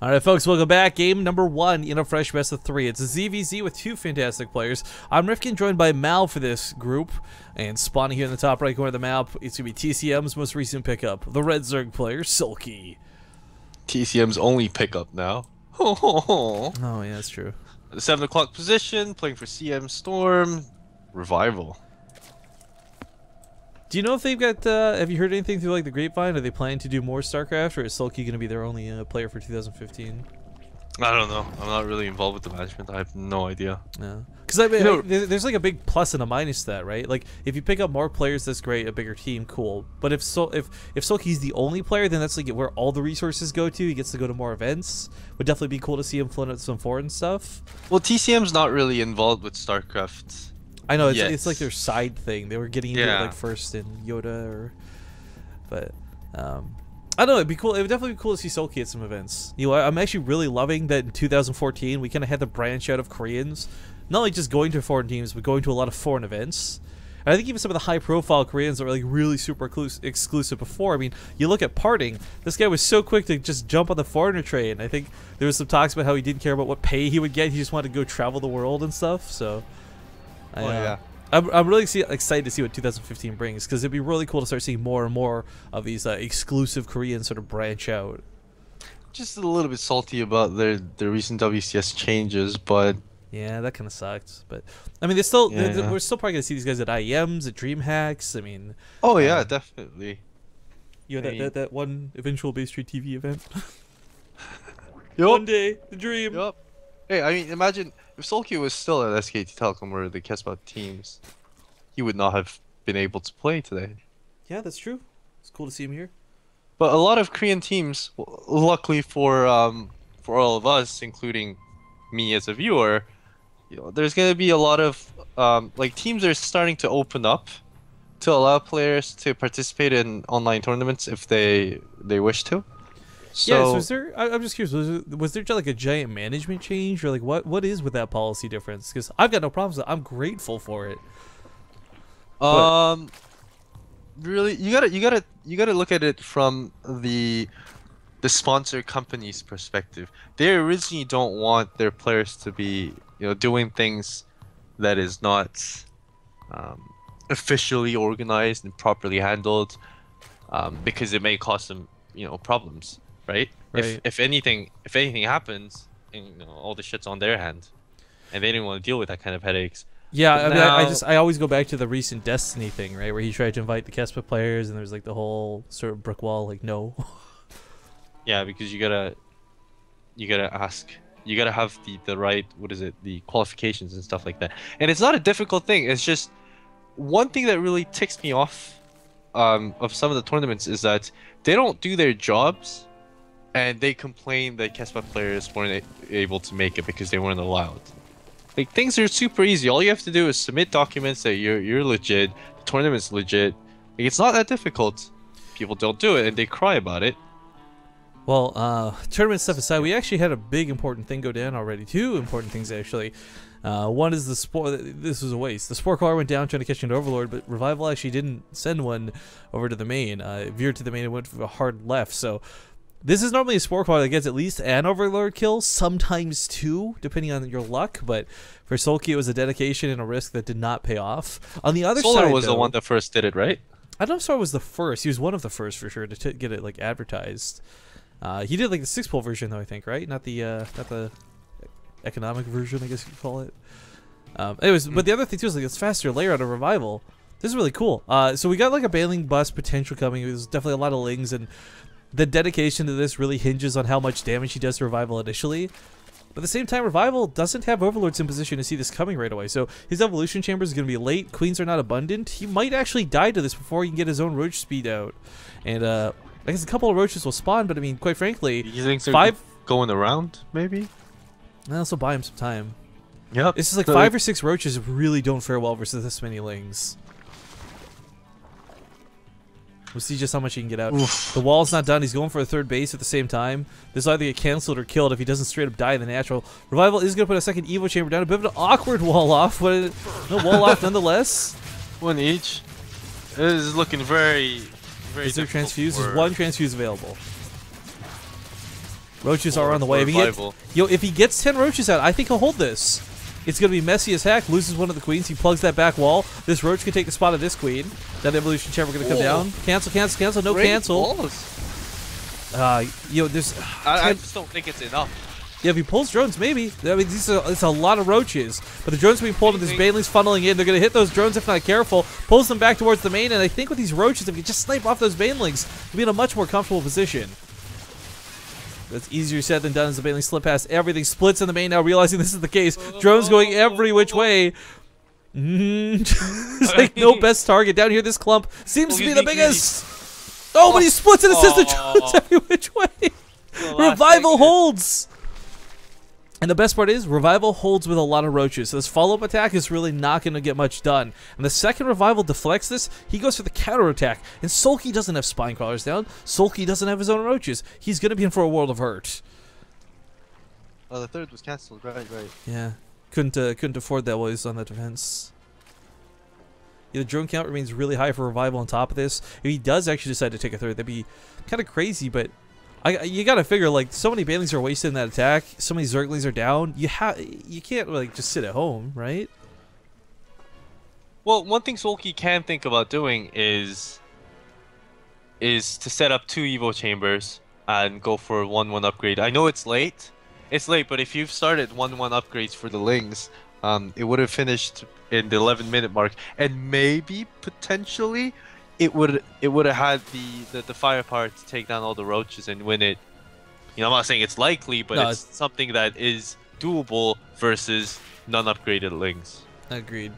All right, folks, welcome back. Game number 1 in a fresh best of 3. It's a ZVZ with 2 fantastic players. I'm Rifkin, joined by Mal for this group. And spawning here in the top right corner of the map, it's going to be TCM's most recent pickup, the Red Zerg player, Soulkey. TCM's only pickup now. Oh, yeah, that's true. The 7 o'clock position, playing for CM Storm. Revival. Do you know if they've got, have you heard anything through like the grapevine? Are they planning to do more StarCraft, or is Soulkey going to be their only player for 2015? I don't know. I'm not really involved with the management. I have no idea. Yeah. Because I mean, there's like a big plus and a minus to that, right? Like, if you pick up more players, that's great. A bigger team, cool. But if Soulkey's the only player, then that's like where all the resources go to. He gets to go to more events. Would definitely be cool to see him float out some foreign stuff. Well, TCM's not really involved with StarCraft. I know it's like their side thing. They were getting into it like first in Yoda, but I don't know. It'd be cool. It would definitely be cool to see Soulkey at some events. You know, I'm actually really loving that in 2014 we kind of had the branch out of Koreans, not only just going to foreign teams, but going to a lot of foreign events. And I think even some of the high-profile Koreans that were like really super exclusive before. I mean, you look at Parting. This guy was so quick to just jump on the foreigner train. I think there was some talks about how he didn't care about what pay he would get. He just wanted to go travel the world and stuff. So. Yeah. I'm really excited to see what 2015 brings, because it'd be really cool to start seeing more and more of these exclusive Koreans sort of branch out. Just a little bit salty about their recent WCS changes, but yeah, that kind of sucked. But I mean, we're still probably gonna see these guys at IEMs, at DreamHacks. I mean, oh yeah, definitely. You know that one eventual Bay Street TV event. Yep. One day, the dream. Yep. Hey, I mean, imagine if Soulkey was still at SKT Telecom where they cast about teams, he would not have been able to play today. Yeah, that's true. It's cool to see him here. But a lot of Korean teams, luckily for all of us, including me as a viewer, you know, there's gonna be a lot of like teams are starting to open up to allow players to participate in online tournaments if they wish to. So, yeah, so is there? I'm just curious. Was there like a giant management change, or like what is with that policy difference? Because I've got no problems with it. I'm grateful for it. Really, you gotta look at it from the sponsor company's perspective. They originally don't want their players to be, you know, doing things that is not officially organized and properly handled, because it may cause them, you know, problems. Right? If anything happens, and, you know, all the shit's on their hand, and they didn't want to deal with that kind of headaches. Yeah, I mean, I always go back to the recent Destiny thing, right, where he tried to invite the Kespa players, and there's like the whole sort of brick wall, like no. Yeah, because you gotta ask, you gotta have the right, the qualifications and stuff like that, and it's not a difficult thing. It's just one thing that really ticks me off of some of the tournaments is that they don't do their jobs. And they complain that Kespa players weren't able to make it because they weren't allowed. Like, things are super easy. All you have to do is submit documents that you're legit, the tournament's legit. Like, it's not that difficult. People don't do it, and they cry about it. Well, tournament stuff aside, we actually had a big important thing go down already. 2 important things, actually. One is the sport. This was a waste. The sport caller went down trying to catch an Overlord, but Revival actually didn't send one over to the main. Veered to the main and went for a hard left, so... This is normally a sport caller that gets at least an Overlord kill, sometimes 2, depending on your luck. But for Soulkey, it was a dedication and a risk that did not pay off. On the other side, Solar was the one that first did it, right? I don't know if Solar was the first. He was one of the first for sure to get it like advertised. He did like the 6-pole version though, I think, right? Not the economic version, I guess you could call it. Anyways, but the other thing too is like it's faster layout of Revival. This is really cool. So we got like a bailing bus potential coming. There's definitely a lot of lings, and the dedication to this really hinges on how much damage he does to Revival initially. But at the same time, Revival doesn't have Overlords in position to see this coming right away. So his evolution chamber is going to be late. Queens are not abundant. He might actually die to this before he can get his own roach speed out. And I guess a couple of roaches will spawn, but I mean, quite frankly, you think they're going around, maybe? I'll also buy him some time. Yep. It's just like 5 or 6 roaches really don't fare well versus this many lings. We'll see just how much he can get out. Oof. The wall's not done. He's going for a 3rd base at the same time. This will either get cancelled or killed if he doesn't straight up die in the natural. Revival is going to put a 2nd Evo chamber down. A bit of an awkward wall off, but no wall off nonetheless. 1 each. This is looking very Is there transfuse? There's 1 transfuse available. Roaches are on the way. If he gets 10 roaches out, I think he'll hold this. It's going to be messy as heck. Loses one of the queens. He plugs that back wall. This roach can take the spot of this queen. That evolution chamber going to come down. Cancel, cancel, cancel. No cancel. There's... I just don't think it's enough. Yeah, if he pulls drones, maybe. I mean, it's a lot of roaches. But the drones are being pulled and there's banelings funneling in. They're going to hit those drones if not careful. Pulls them back towards the main. And I think with these roaches, if you just snipe off those banelings, you'll be in a much more comfortable position. That's easier said than done as the banelings slip past everything. Splits in the main now, realizing this is the case. Drones going every which way. It's like no best target. Down here, this clump seems to be the biggest. Oh, but he splits it and sends the drones every which way. Revival holds. And the best part is, Revival holds with a lot of roaches, so this follow-up attack is really not going to get much done. And the second Revival deflects this, he goes for the counter-attack. And Soulkey doesn't have Spine Crawlers down. Soulkey doesn't have his own roaches. He's going to be in for a world of hurt. Oh, the third was cancelled. Right. Yeah. Couldn't afford that while he was on the defense. Yeah, the drone count remains really high for Revival on top of this. If he does actually decide to take a third, that'd be kind of crazy, but... you gotta figure, like, so many banelings are wasted in that attack, so many zerglings are down, you can't, like, just sit at home, right? Well, one thing Soulkey can think about doing is to set up 2 Evo chambers and go for a 1-1 upgrade. I know it's late, but if you've started 1-1 upgrades for the Lings, it would have finished in the 11-minute mark, and maybe, potentially, it would have had the firepower to take down all the roaches and win it. You know, I'm not saying it's likely, but it's something that is doable versus non-upgraded Lings. Agreed.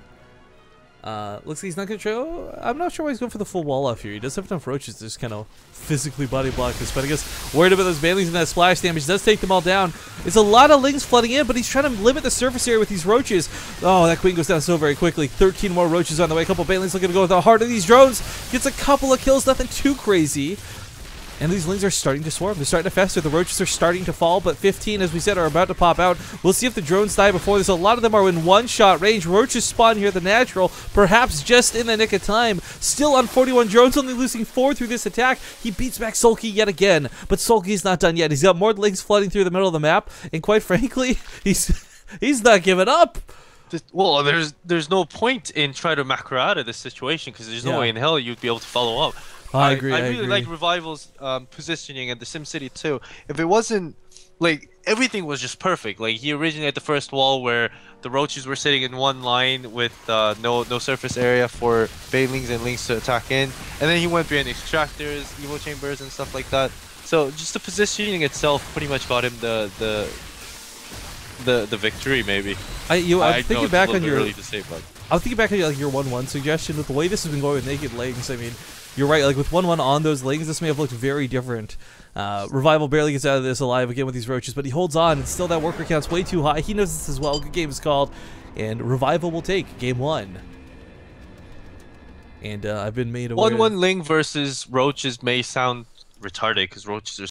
Looks like he's not going to try. I'm not sure why he's going for the full wall off here. He does have enough roaches to just kind of physically body block this. But I guess worried about those banelings and that splash damage does take them all down. It's a lot of Lings flooding in, but he's trying to limit the surface area with these roaches. Oh, that queen goes down so very quickly. 13 more roaches on the way. A couple of banelings looking to go with the heart of these drones. Gets a couple of kills, nothing too crazy. And these Lings are starting to swarm. They're starting to fester. The roaches are starting to fall, but 15, as we said, are about to pop out. We'll see if the drones die before this. A lot of them are in one-shot range. Roaches spawn here at the natural, perhaps just in the nick of time. Still on 41 drones, only losing 4 through this attack. He beats back Soulkey yet again, but Soulkey's not done yet. He's got more Lings flooding through the middle of the map, and quite frankly, he's not giving up. Well, there's no point in trying to macro out of this situation because there's no way in hell you'd be able to follow up. I agree. I really like Revival's positioning and the SimCity too. If it wasn't like everything was just perfect, like he originated the first wall where the roaches were sitting in one line with no surface area for banelings and Lings to attack in, and then he went behind extractors, Evo chambers, and stuff like that. So just the positioning itself pretty much got him the victory. Maybe. I'm thinking back on your. Early to say, but I'm thinking back on your 1-1 suggestion. With the way this has been going with naked Lings, I mean. You're right, like with 1-1 on those Lings, this may have looked very different. Revival barely gets out of this alive again with these roaches, but he holds on, and still that worker count's way too high. He knows this as well. Good game is called, and Revival will take game 1. And I've been made aware. 1-1 Ling versus roaches may sound retarded because roaches are